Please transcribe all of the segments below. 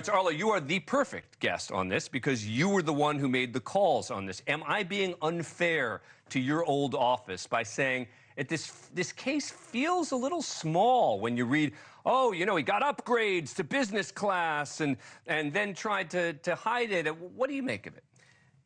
Arlo, you are the perfect guest on this because you were the one who made the calls on this. Am I being unfair to your old office by saying this case feels a little small when you read, oh, you know, he got upgrades to business class and then tried to hide it? What do you make of it?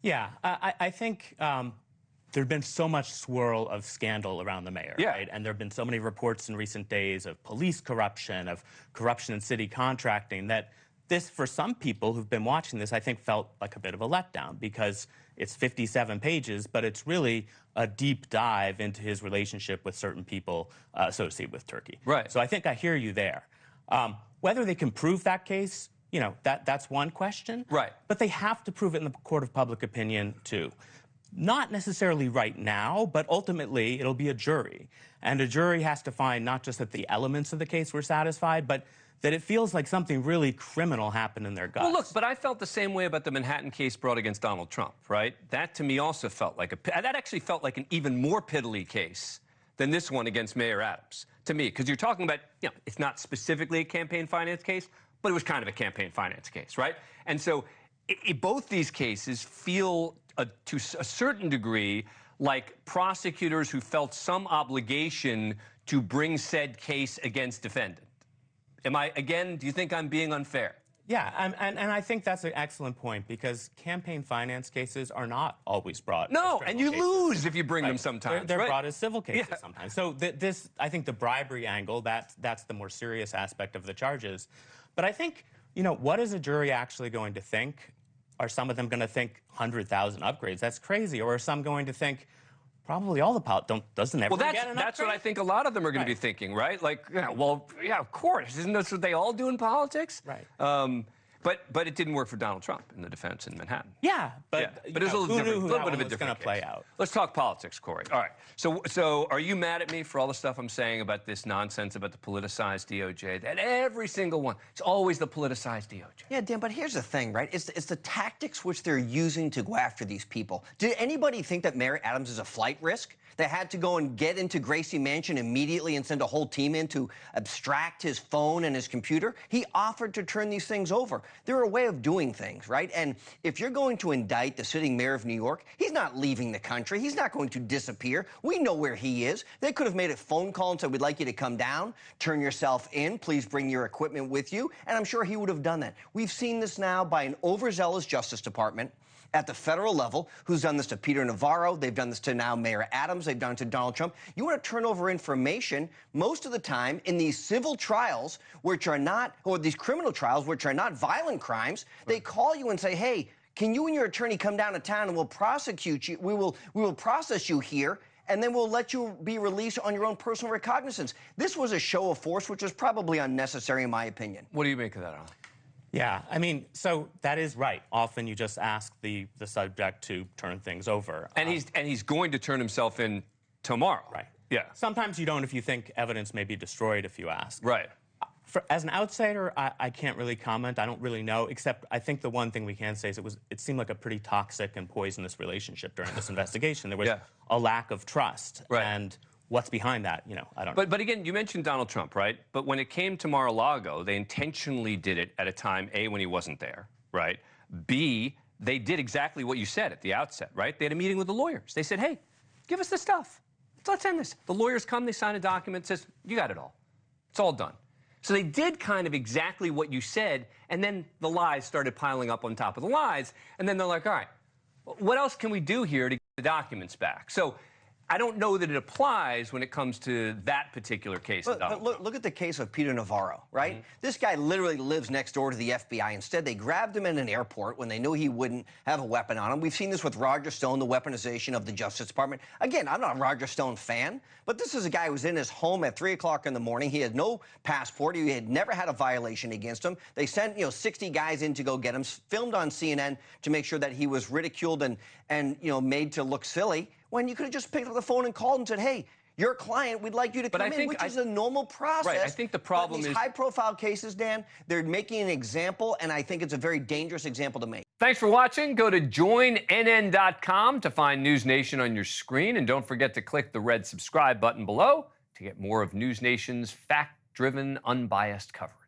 Yeah, I think there's been so much swirl of scandal around the mayor, right? And there have been so many reports in recent days of police corruption, of corruption in city contracting, that this, for some people who've been watching this, I think felt like a bit of a letdown because it's 57 pages, but it's really a deep dive into his relationship with certain people associated with Turkey. Right. So I think I hear you there. Whether they can prove that case, you know, that's one question. Right. But they have to prove it in the court of public opinion, too. Not necessarily right now, but ultimately it'll be a jury. And a jury has to find not just that the elements of the case were satisfied, but that it feels like something really criminal happened in their guts. Well, look, but I felt the same way about the Manhattan case brought against Donald Trump, right? That, to me, also felt like that actually felt like an even more piddly case than this one against Mayor Adams, to me, because you're talking about, you know, it's not specifically a campaign finance case, but it was kind of a campaign finance case, right? And so both these cases feel, to a certain degree, like prosecutors who felt some obligation to bring said case against defendant. Am I, again, do you think I'm being unfair? Yeah, and I think that's an excellent point because campaign finance cases are not always brought. No, and you lose if you bring them sometimes. They're brought as civil cases sometimes. So this, I think the bribery angle, that's the more serious aspect of the charges. But I think, you know, what is a jury actually going to think? Are some of them going to think 100,000 upgrades? That's crazy. Or are some going to think, probably all the doesn't everyone get an upgrade? That's what I think a lot of them are going to be thinking, right? Like, yeah, well, yeah, of course. Isn't that what they all do in politics? Right. But it didn't work for Donald Trump in the defense in Manhattan. Yeah, but it was a little bit of a different going to play out. Let's talk politics, Corey. All right. So are you mad at me for all the stuff I'm saying about this nonsense about the politicized DOJ? That every single one, it's always the politicized DOJ. Yeah, Dan, but here's the thing, right? It's the tactics which they're using to go after these people. Did anybody think that Mayor Adams is a flight risk? They had to go and get into Gracie Mansion immediately and send a whole team in to abstract his phone and his computer? He offered to turn these things over. They're a way of doing things, right? And if you're going to indict the sitting mayor of New York, he's not leaving the country. He's not going to disappear. We know where he is. They could have made a phone call and said, we'd like you to come down, turn yourself in, please bring your equipment with you. And I'm sure he would have done that. We've seen this now by an overzealous Justice Department at the federal level, who's done this to Peter Navarro. They've done this to now Mayor Adams. They've done it to Donald Trump. You want to turn over information most of the time in these civil trials, which are not, or these criminal trials, which are not violent crimes. They call you and say, hey, can you and your attorney come down to town and we'll prosecute you? We will process you here, and then we'll let you be released on your own personal recognizance. This was a show of force, which was probably unnecessary, in my opinion. What do you make of that, Alan? Yeah, I mean, so that is right. Often you just ask the subject to turn things over. And he's going to turn himself in tomorrow. Right. Yeah. Sometimes you don't if you think evidence may be destroyed if you ask. Right. As an outsider, I can't really comment. I don't really know, except I think the one thing we can say is it seemed like a pretty toxic and poisonous relationship during this investigation. There was a lack of trust. Right. And what's behind that, you know, I don't know. But again, you mentioned Donald Trump, right? But when it came to Mar-a-Lago, they intentionally did it at a time, A, when he wasn't there, right? B, they did exactly what you said at the outset, right? They had a meeting with the lawyers. They said, hey, give us the stuff. Let's end this. The lawyers come, they sign a document, says, you got it all. It's all done. So they did kind of exactly what you said, and then the lies started piling up on top of the lies, and then they're like, all right, what else can we do here to get the documents back? So I don't know that it applies when it comes to that particular case. But look at the case of Peter Navarro, right? This guy literally lives next door to the FBI. Instead, they grabbed him in an airport when they knew he wouldn't have a weapon on him. We've seen this with Roger Stone, the weaponization of the Justice Department. Again, I'm not a Roger Stone fan, but this is a guy who was in his home at 3 o'clock in the morning. He had no passport. He had never had a violation against him. They sent, 60 guys in to go get him, filmed on CNN to make sure that he was ridiculed and made to look silly, when you could have just picked up the phone and called and said, hey, your client, we'd like you to come in, which is a normal process. Right, I think the problem is... these high-profile cases, Dan, they're making an example, and I think it's a very dangerous example to make. Thanks for watching. Go to joinnn.com to find NewsNation on your screen, and don't forget to click the red subscribe button below to get more of NewsNation's fact-driven, unbiased coverage.